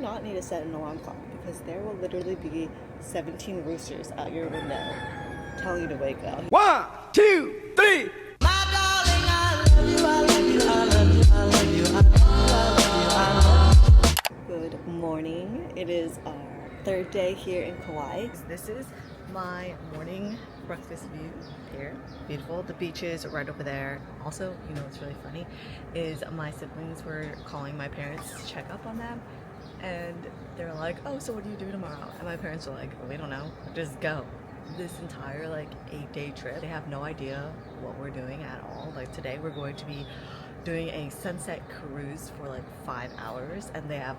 not need to set an alarm clock because there will literally be 17 roosters out your window telling you to wake up. 1, 2, 3. My darling, I love you, I love you, I love you, I love you, I love you, I love you. Good morning. It is our third day here in Kauai. This is my morning breakfast view here. Beautiful. The beach is right over there. Also, you know what's really funny is my siblings were calling my parents to check up on them, and they're like, oh, so what do you do tomorrow? And my parents were like, we don't know, just go. This entire like 8-day trip, they have no idea what we're doing at all. Like today we're going to be doing a sunset cruise for like 5 hours, and they have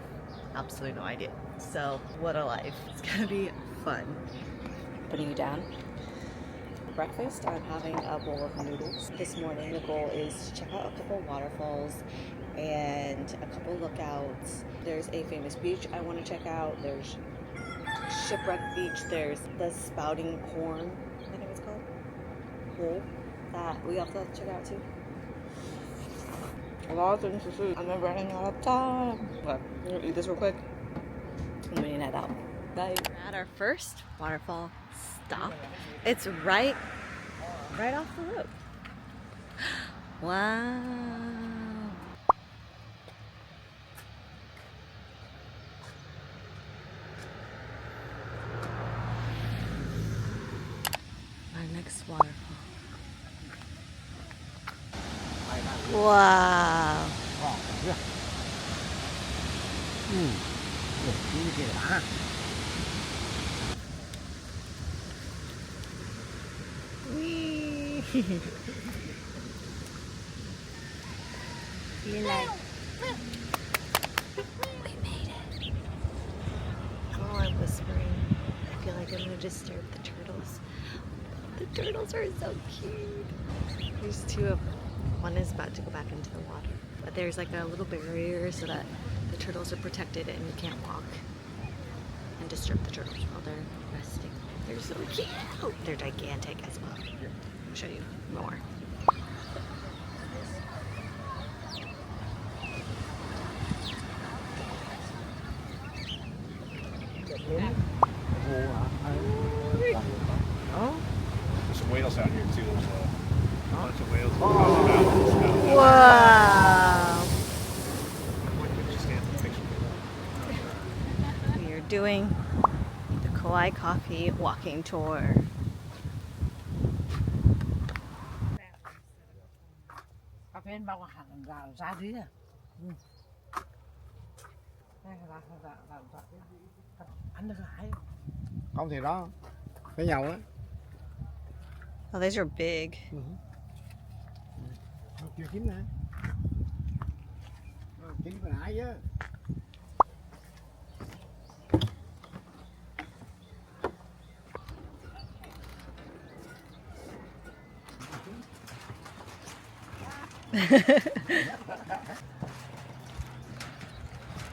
absolutely no idea. So what a life. It's gonna be fun. Putting you down. Breakfast, I'm having a bowl of noodles. This morning the goal is to check out a couple waterfalls and a couple lookouts. There's a famous beach I want to check out. There's Shipwreck Beach. There's the Spouting Horn, I think it's called, hole that we also have to check out too. A lot of things to see. I'm running out of time. But I'm gonna eat this real quick and then head out. Bye. We're at our first waterfall stop. It's right off the road. Wow. Our next waterfall. Wow. We made it. Oh, I'm whispering. I feel like I'm gonna disturb the turtles. The turtles are so cute. There's two of them. One is about to go back into the water, but there's like a little barrier so that the turtles are protected and you can't walk and disturb the turtles while they're resting. They're so cute. They're gigantic as well. I'll show you more. Oh, there's some whales out here too. There's a bunch of whales. Wow! We are doing the Kauai coffee walking tour. Không thì đó, cái nhau á. Oh, these are big. Chưa chín nè. Chín phải nãy chứ.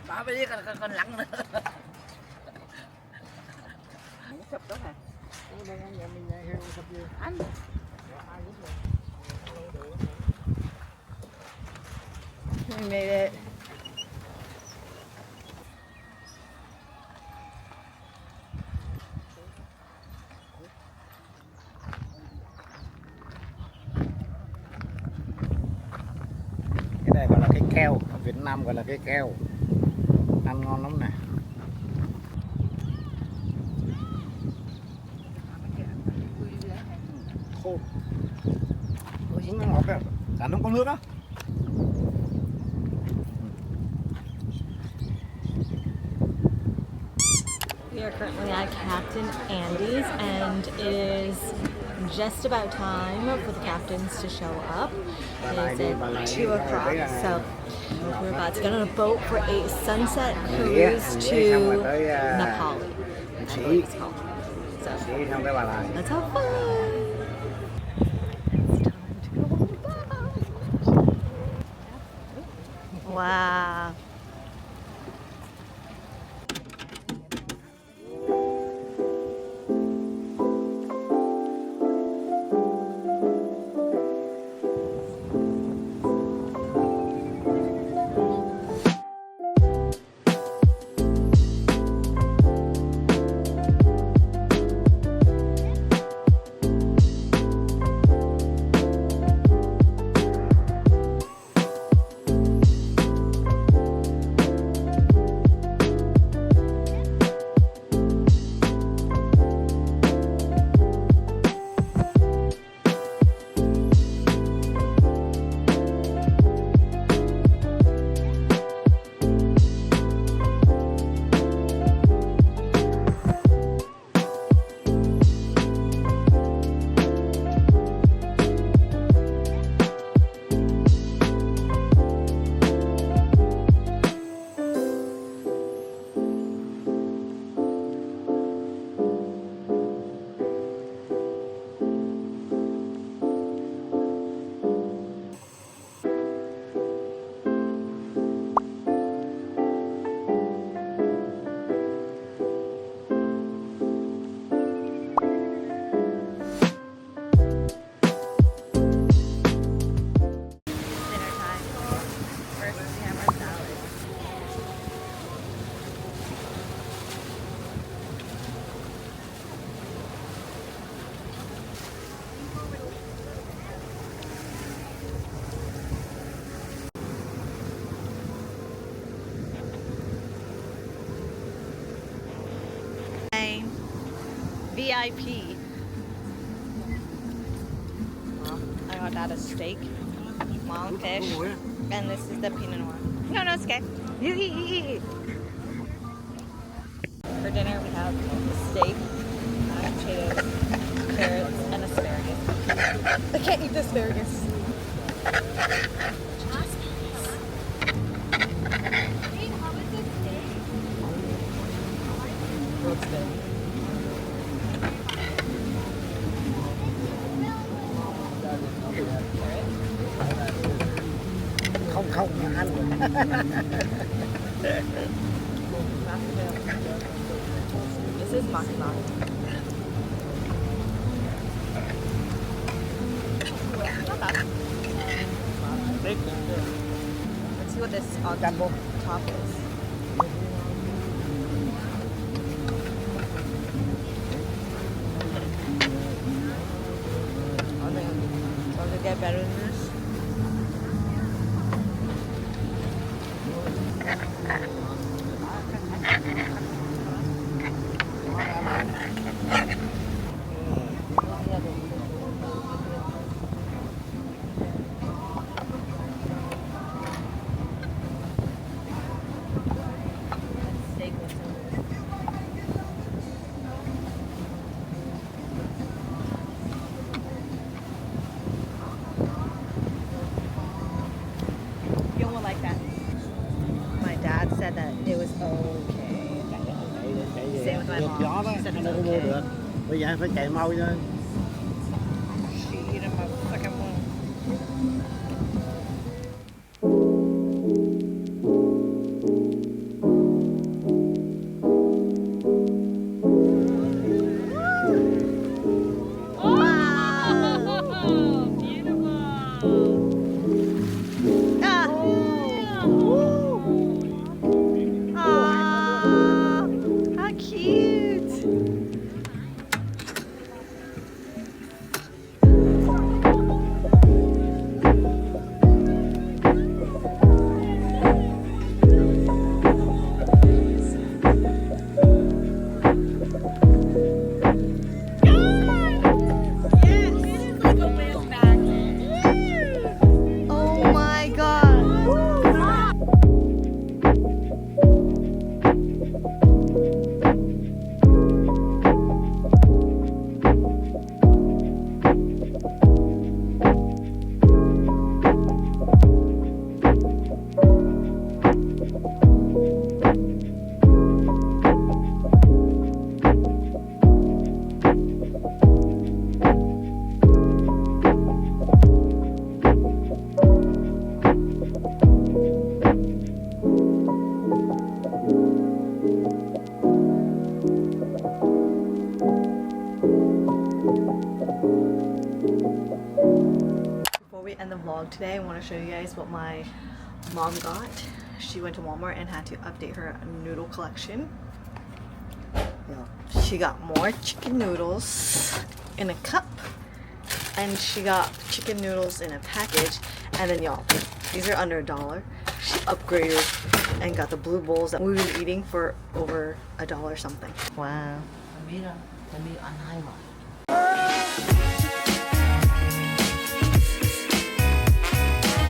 Bà bây giờ còn lặng nữa. Sụp đó hả? Anh. We made it. Cái này gọi là cái keo, ở Việt Nam gọi là cái keo. Ăn ngon lắm nè. Khô. Nó ngọt kìa. Cả nó có nước á. We are currently at Capt and Andy's, and it is just about time for the captains to show up. It is at 2 o'clock, so we're about to get on a boat for a sunset cruise to NA PALI, I believe it's called. So let's have fun! It's time to go on the boat! Wow! VIP. I got that a steak, long fish, and this is the Pinot Noir. No, no, it's okay. You eat. For dinner, we have steak, mashed potatoes, carrots, and asparagus. I can't eat the asparagus. Looks good. Không mà ăn. This is massabeats. Not bad. Let's see what this on top is. I think it's going to get better than this. Said that it was okay. Same with my mom. She said it's okay. Bây giờ phải chạy mau thôi. She ate in my fucking womb. End the vlog today, I want to show you guys what my mom got. She went to Walmart and had to update her noodle collection. She got more chicken noodles in a cup, and she got chicken noodles in a package, and then y'all, these are under $1. She upgraded and got the blue bowls that we've been eating for over $1 something. Wow.